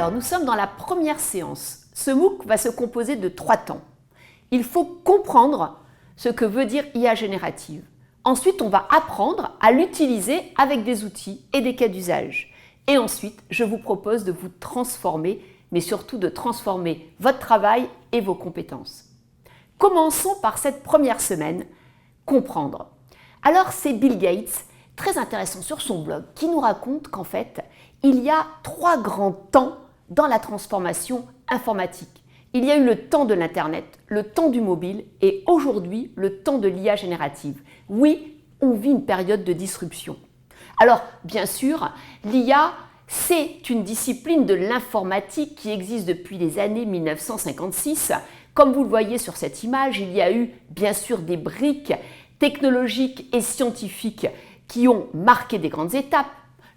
Alors, nous sommes dans la première séance. Ce MOOC va se composer de 3 temps. Il faut comprendre ce que veut dire IA générative. Ensuite, on va apprendre à l'utiliser avec des outils et des cas d'usage. Et ensuite, je vous propose de vous transformer, mais surtout de transformer votre travail et vos compétences. Commençons par cette première semaine, comprendre. Alors, c'est Bill Gates, très intéressant sur son blog, qui nous raconte qu'en fait, il y a 3 grands temps dans la transformation informatique. Il y a eu le temps de l'Internet, le temps du mobile et aujourd'hui le temps de l'IA générative. Oui, on vit une période de disruption. Alors, bien sûr, l'IA, c'est une discipline de l'informatique qui existe depuis les années 1956. Comme vous le voyez sur cette image, il y a eu bien sûr des briques technologiques et scientifiques qui ont marqué des grandes étapes.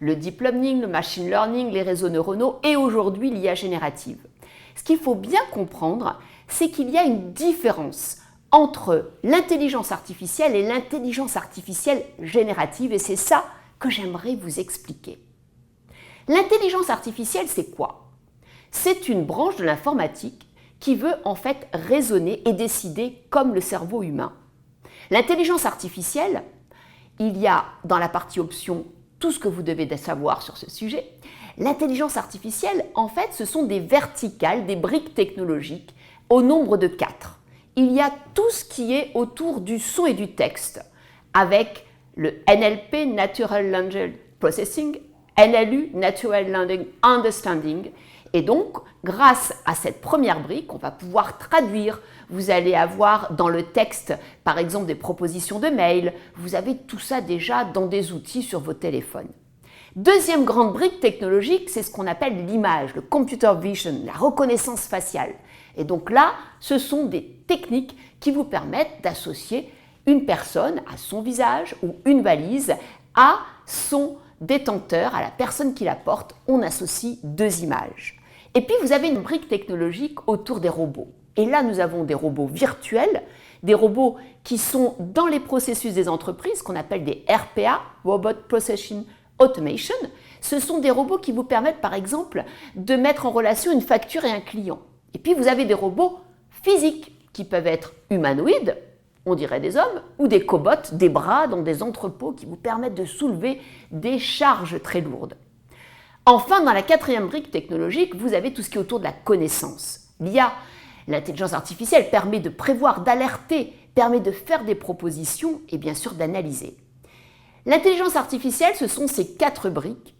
Le deep learning, le machine learning, les réseaux neuronaux et aujourd'hui l'IA générative. Ce qu'il faut bien comprendre, c'est qu'il y a une différence entre l'intelligence artificielle et l'intelligence artificielle générative et c'est ça que j'aimerais vous expliquer. L'intelligence artificielle, c'est quoi? C'est une branche de l'informatique qui veut en fait raisonner et décider comme le cerveau humain. L'intelligence artificielle, il y a dans la partie option tout ce que vous devez savoir sur ce sujet. L'intelligence artificielle, en fait, ce sont des verticales, des briques technologiques au nombre de 4. Il y a tout ce qui est autour du son et du texte, avec le NLP, Natural Language Processing, NLU, Natural Language Understanding. Et donc, grâce à cette première brique, on va pouvoir traduire. Vous allez avoir dans le texte, par exemple, des propositions de mail. Vous avez tout ça déjà dans des outils sur vos téléphones. Deuxième grande brique technologique, c'est ce qu'on appelle l'image, le computer vision, la reconnaissance faciale. Et donc là, ce sont des techniques qui vous permettent d'associer une personne à son visage ou une valise à son détenteur, à la personne qui la porte. On associe 2 images. Et puis, vous avez une brique technologique autour des robots. Et là, nous avons des robots virtuels, des robots qui sont dans les processus des entreprises, qu'on appelle des RPA, Robot Process Automation. Ce sont des robots qui vous permettent, par exemple, de mettre en relation une facture et un client. Et puis, vous avez des robots physiques qui peuvent être humanoïdes, on dirait des hommes, ou des cobots, des bras dans des entrepôts qui vous permettent de soulever des charges très lourdes. Enfin, dans la 4e brique technologique, vous avez tout ce qui est autour de la connaissance. L'IA, l'intelligence artificielle, permet de prévoir, d'alerter, permet de faire des propositions et bien sûr d'analyser. L'intelligence artificielle, ce sont ces 4 briques,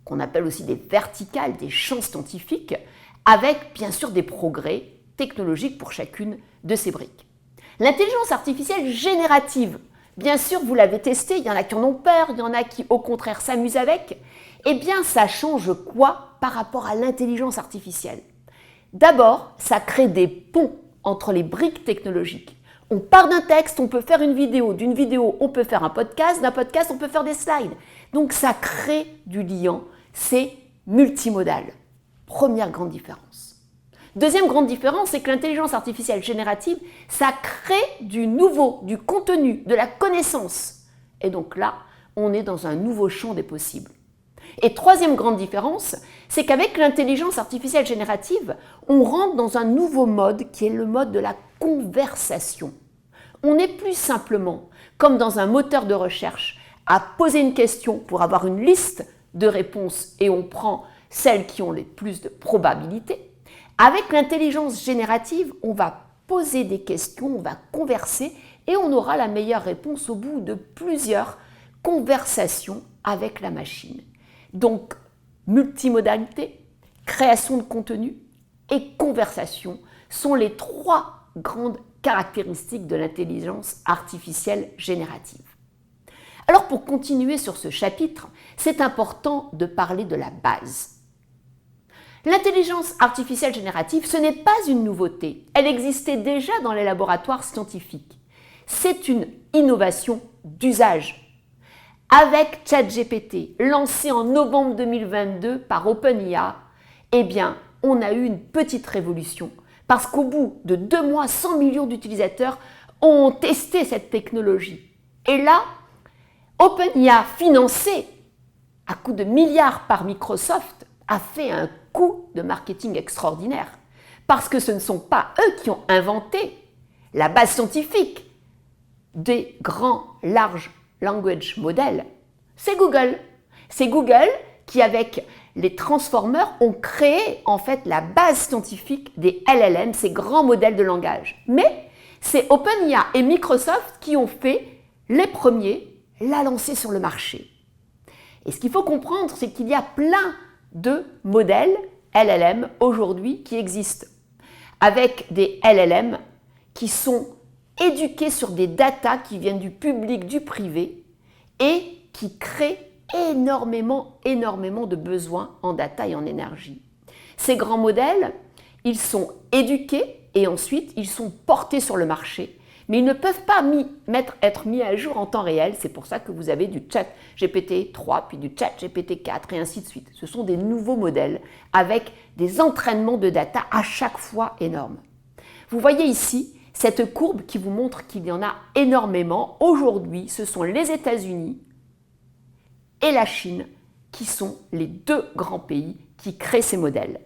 qu'on appelle aussi des verticales, des champs scientifiques, avec bien sûr des progrès technologiques pour chacune de ces briques. L'intelligence artificielle générative, bien sûr, vous l'avez testée, il y en a qui en ont peur, il y en a qui au contraire s'amusent avec. Eh bien, ça change quoi par rapport à l'intelligence artificielle? D'abord, ça crée des ponts entre les briques technologiques. On part d'un texte, on peut faire une vidéo, d'une vidéo, on peut faire un podcast, d'un podcast, on peut faire des slides. Donc, ça crée du lien, c'est multimodal. Première grande différence. Deuxième grande différence, c'est que l'intelligence artificielle générative, ça crée du nouveau, du contenu, de la connaissance. Et donc là, on est dans un nouveau champ des possibles. Et troisième grande différence, c'est qu'avec l'intelligence artificielle générative, on rentre dans un nouveau mode qui est le mode de la conversation. On n'est plus simplement, comme dans un moteur de recherche, à poser une question pour avoir une liste de réponses et on prend celles qui ont les plus de probabilités. Avec l'intelligence générative, on va poser des questions, on va converser et on aura la meilleure réponse au bout de plusieurs conversations avec la machine. Donc, multimodalité, création de contenu et conversation sont les 3 grandes caractéristiques de l'intelligence artificielle générative. Alors, pour continuer sur ce chapitre, c'est important de parler de la base. L'intelligence artificielle générative, ce n'est pas une nouveauté. Elle existait déjà dans les laboratoires scientifiques. C'est une innovation d'usage. Avec ChatGPT, lancé en novembre 2022 par OpenAI, eh bien, on a eu une petite révolution. Parce qu'au bout de 2 mois, 100 millions d'utilisateurs ont testé cette technologie. Et là, OpenAI, financé à coups de milliards par Microsoft, a fait un coût de marketing extraordinaire. Parce que ce ne sont pas eux qui ont inventé la base scientifique des grands large language models. C'est Google. C'est Google qui, avec les transformers, ont créé en fait la base scientifique des LLM, ces grands modèles de langage. Mais c'est OpenIA et Microsoft qui ont fait les premiers, la lancer sur le marché. Et ce qu'il faut comprendre, c'est qu'il y a plein de modèles LLM aujourd'hui qui existent, avec des LLM qui sont éduqués sur des datas qui viennent du public, du privé, et qui créent énormément de besoins en data et en énergie. Ces grands modèles, ils sont éduqués et ensuite ils sont portés sur le marché, mais ils ne peuvent pas être mis à jour en temps réel. C'est pour ça que vous avez du chat GPT 3, puis du chat GPT 4 et ainsi de suite. Ce sont des nouveaux modèles avec des entraînements de data à chaque fois énormes. Vous voyez ici cette courbe qui vous montre qu'il y en a énormément. Aujourd'hui, ce sont les États-Unis et la Chine qui sont les deux grands pays qui créent ces modèles.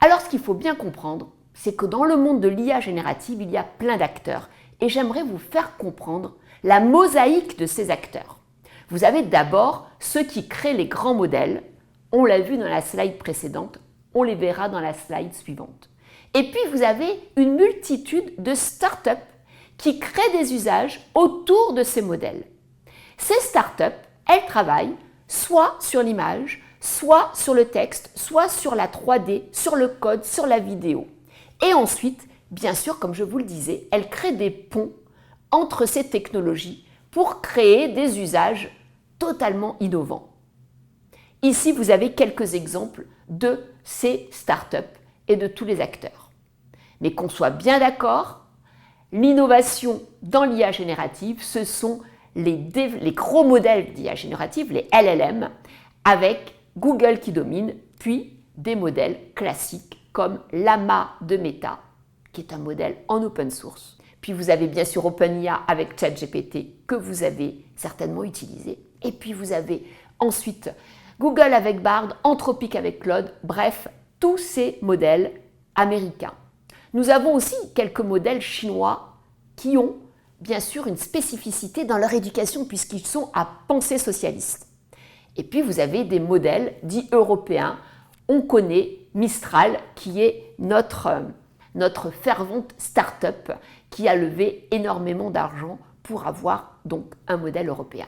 Alors, ce qu'il faut bien comprendre, c'est que dans le monde de l'IA générative, il y a plein d'acteurs. Et j'aimerais vous faire comprendre la mosaïque de ces acteurs. Vous avez d'abord ceux qui créent les grands modèles. On l'a vu dans la slide précédente, on les verra dans la slide suivante. Et puis, vous avez une multitude de startups qui créent des usages autour de ces modèles. Ces startups, elles travaillent soit sur l'image, soit sur le texte, soit sur la 3D, sur le code, sur la vidéo. Et ensuite, bien sûr, comme je vous le disais, elles créent des ponts entre ces technologies pour créer des usages totalement innovants. Ici, vous avez quelques exemples de ces startups et de tous les acteurs. Mais qu'on soit bien d'accord, l'innovation dans l'IA générative, ce sont les gros modèles d'IA générative, les LLM, avec Google qui domine, puis des modèles classiques comme Llama de Meta, qui est un modèle en open source. Puis vous avez bien sûr OpenIA avec ChatGPT que vous avez certainement utilisé. Et puis vous avez ensuite Google avec Bard, Anthropic avec Claude, bref, tous ces modèles américains. Nous avons aussi quelques modèles chinois qui ont bien sûr une spécificité dans leur éducation puisqu'ils sont à pensée socialiste. Et puis vous avez des modèles dits européens. On connaît Mistral qui est notre fervente start-up qui a levé énormément d'argent pour avoir donc un modèle européen.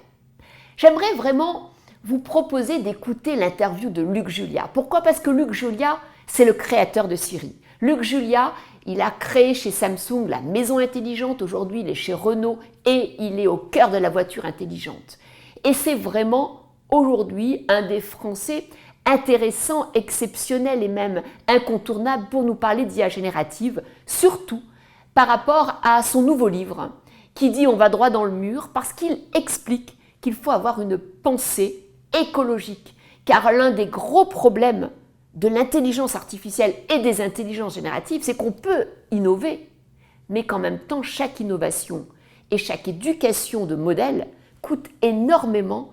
J'aimerais vraiment vous proposer d'écouter l'interview de Luc Julia. Pourquoi ? Parce que Luc Julia, c'est le créateur de Siri. Luc Julia, il a créé chez Samsung la maison intelligente. Aujourd'hui, il est chez Renault et il est au cœur de la voiture intelligente. Et c'est vraiment aujourd'hui un des Français intéressants, exceptionnels et même incontournables pour nous parler d'IA générative, surtout par rapport à son nouveau livre qui dit « On va droit dans le mur » parce qu'il explique qu'il faut avoir une pensée écologique. Car l'un des gros problèmes de l'intelligence artificielle et des intelligences génératives, c'est qu'on peut innover, mais qu'en même temps, chaque innovation et chaque éducation de modèle coûte énormément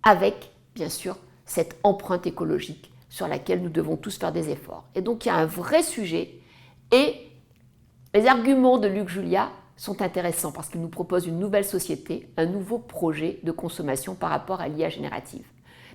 avec, bien sûr, cette empreinte écologique sur laquelle nous devons tous faire des efforts. Et donc, il y a un vrai sujet et les arguments de Luc Julia sont intéressants parce qu'il nous propose une nouvelle société, un nouveau projet de consommation par rapport à l'IA générative.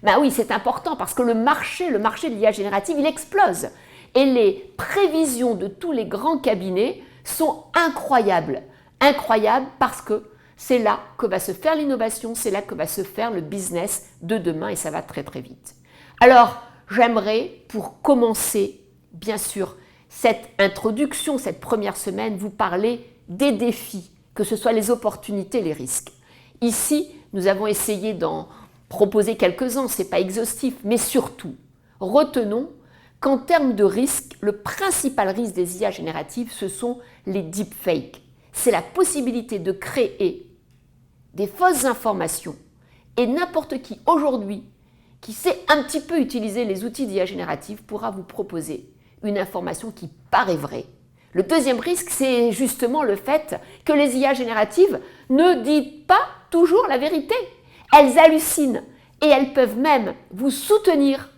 Ben oui, c'est important parce que le marché de l'IA générative, il explose. Et les prévisions de tous les grands cabinets sont incroyables. Incroyables parce que c'est là que va se faire l'innovation, c'est là que va se faire le business de demain et ça va très très vite. Alors, j'aimerais, pour commencer, bien sûr, cette introduction, cette première semaine, vous parler des défis, que ce soit les opportunités, les risques. Ici, nous avons essayé d'en proposer quelques-uns, ce n'est pas exhaustif, mais surtout, retenons qu'en termes de risques, le principal risque des IA génératives, ce sont les deepfakes. C'est la possibilité de créer des fausses informations et n'importe qui aujourd'hui qui sait un petit peu utiliser les outils d'IA générative pourra vous proposer une information qui paraît vraie. Le deuxième risque, c'est justement le fait que les IA génératives ne disent pas toujours la vérité. Elles hallucinent et elles peuvent même vous soutenir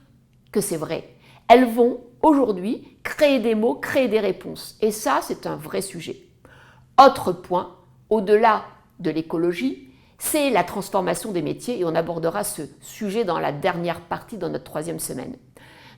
que c'est vrai. elles vont aujourd'hui créer des mots, créer des réponses. Et ça, c'est un vrai sujet. Autre point, au-delà de l'écologie, c'est la transformation des métiers et on abordera ce sujet dans la dernière partie de notre 3e semaine.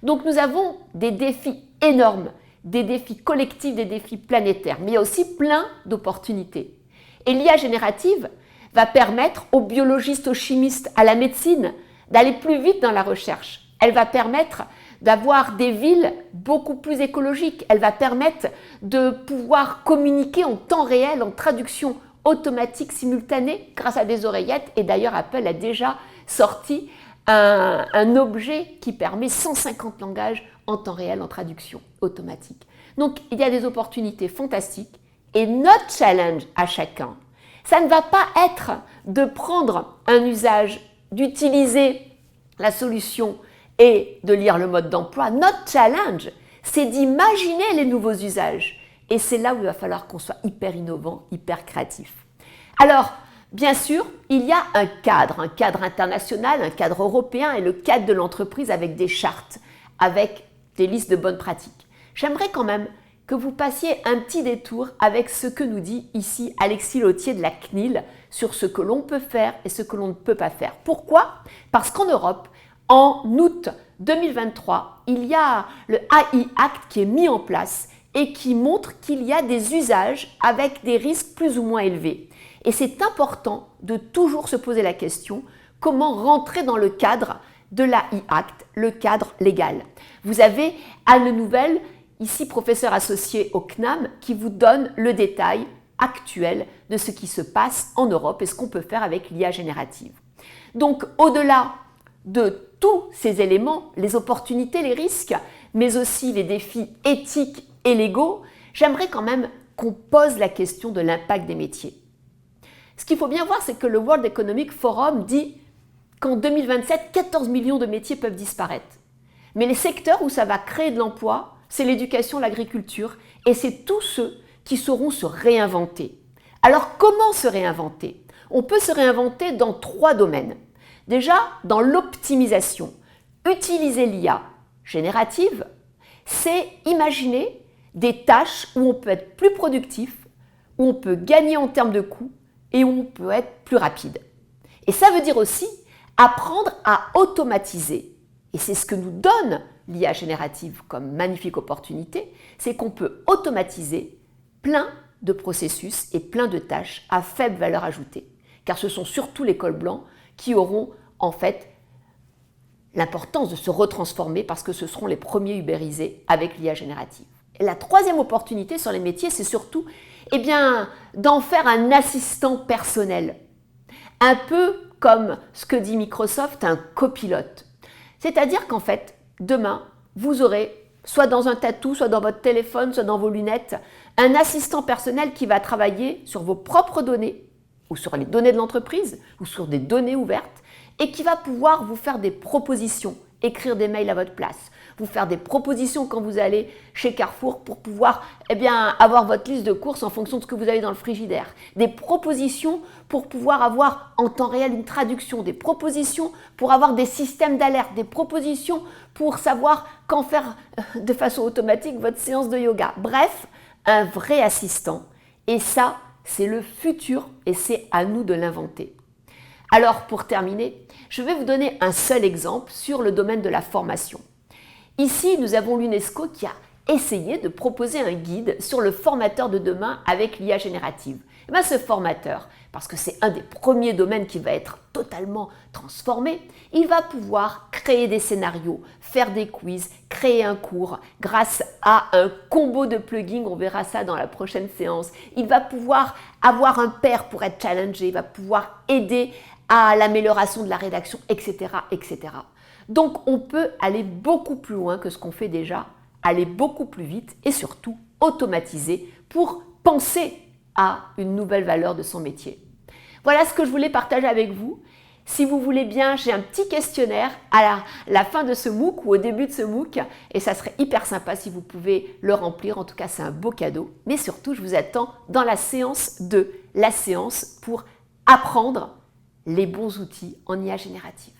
Donc nous avons des défis énormes, des défis collectifs, des défis planétaires, mais il y a aussi plein d'opportunités. Et l'IA générative va permettre aux biologistes, aux chimistes, à la médecine d'aller plus vite dans la recherche. Elle va permettre d'avoir des villes beaucoup plus écologiques. Elle va permettre de pouvoir communiquer en temps réel, en traduction automatique simultanée grâce à des oreillettes. Et d'ailleurs, Apple a déjà sorti un objet qui permet 150 langages en temps réel, en traduction automatique. Donc, il y a des opportunités fantastiques. Et notre challenge à chacun, ça ne va pas être de prendre un usage, d'utiliser la solution et de lire le mode d'emploi. Notre challenge, c'est d'imaginer les nouveaux usages. Et c'est là où il va falloir qu'on soit hyper innovant, hyper créatif. Alors, bien sûr, il y a un cadre international, un cadre européen et le cadre de l'entreprise avec des chartes, avec des listes de bonnes pratiques. J'aimerais quand même que vous passiez un petit détour avec ce que nous dit ici Alexis Lautier de la CNIL sur ce que l'on peut faire et ce que l'on ne peut pas faire. Pourquoi ? Parce qu'en Europe, en août 2023, il y a le AI Act qui est mis en place et qui montre qu'il y a des usages avec des risques plus ou moins élevés. Et c'est important de toujours se poser la question comment rentrer dans le cadre de l'AI Act, le cadre légal. Vous avez Anne Nouvel, ici professeur associé au CNAM, qui vous donne le détail actuel de ce qui se passe en Europe et ce qu'on peut faire avec l'IA générative. Donc, au-delà de tous ces éléments, les opportunités, les risques, mais aussi les défis éthiques et légaux, j'aimerais quand même qu'on pose la question de l'impact des métiers. Ce qu'il faut bien voir, c'est que le World Economic Forum dit qu'en 2027, 14 millions de métiers peuvent disparaître. Mais les secteurs où ça va créer de l'emploi, c'est l'éducation, l'agriculture, et c'est tous ceux qui sauront se réinventer. Alors comment se réinventer ? On peut se réinventer dans 3 domaines. Déjà, dans l'optimisation. Utiliser l'IA générative, c'est imaginer des tâches où on peut être plus productif, où on peut gagner en termes de coûts et où on peut être plus rapide. Et ça veut dire aussi apprendre à automatiser. Et c'est ce que nous donne l'IA générative comme magnifique opportunité, c'est qu'on peut automatiser plein de processus et plein de tâches à faible valeur ajoutée. Car ce sont surtout les cols blancs qui auront en fait l'importance de se retransformer parce que ce seront les premiers ubérisés avec l'IA générative. Et la 3e opportunité sur les métiers, c'est surtout d'en faire un assistant personnel. Un peu comme ce que dit Microsoft, un copilote. C'est-à-dire qu'en fait, demain, vous aurez, soit dans un tatou, soit dans votre téléphone, soit dans vos lunettes, un assistant personnel qui va travailler sur vos propres données, ou sur les données de l'entreprise, ou sur des données ouvertes, et qui va pouvoir vous faire des propositions, écrire des mails à votre place, vous faire des propositions quand vous allez chez Carrefour pour pouvoir avoir votre liste de courses en fonction de ce que vous avez dans le frigidaire, des propositions pour pouvoir avoir en temps réel une traduction, des propositions pour avoir des systèmes d'alerte, des propositions pour savoir quand faire de façon automatique votre séance de yoga. Bref, un vrai assistant. Et ça, c'est le futur et c'est à nous de l'inventer. Alors, pour terminer, je vais vous donner un seul exemple sur le domaine de la formation. Ici, nous avons l'UNESCO qui a essayé de proposer un guide sur le formateur de demain avec l'IA générative. Et ce formateur, parce que c'est un des premiers domaines qui va être totalement transformé, il va pouvoir créer des scénarios, faire des quiz, créer un cours grâce à un combo de plugins, on verra ça dans la prochaine séance. Il va pouvoir avoir un pair pour être challengé, il va pouvoir aider à l'amélioration de la rédaction, etc., etc. Donc, on peut aller beaucoup plus loin que ce qu'on fait déjà, aller beaucoup plus vite et surtout automatiser pour penser à une nouvelle valeur de son métier. Voilà ce que je voulais partager avec vous. Si vous voulez bien, j'ai un petit questionnaire à la fin de ce MOOC ou au début de ce MOOC et ça serait hyper sympa si vous pouvez le remplir. En tout cas, c'est un beau cadeau. Mais surtout, je vous attends dans la séance 2, la séance pour apprendre les bons outils en IA générative.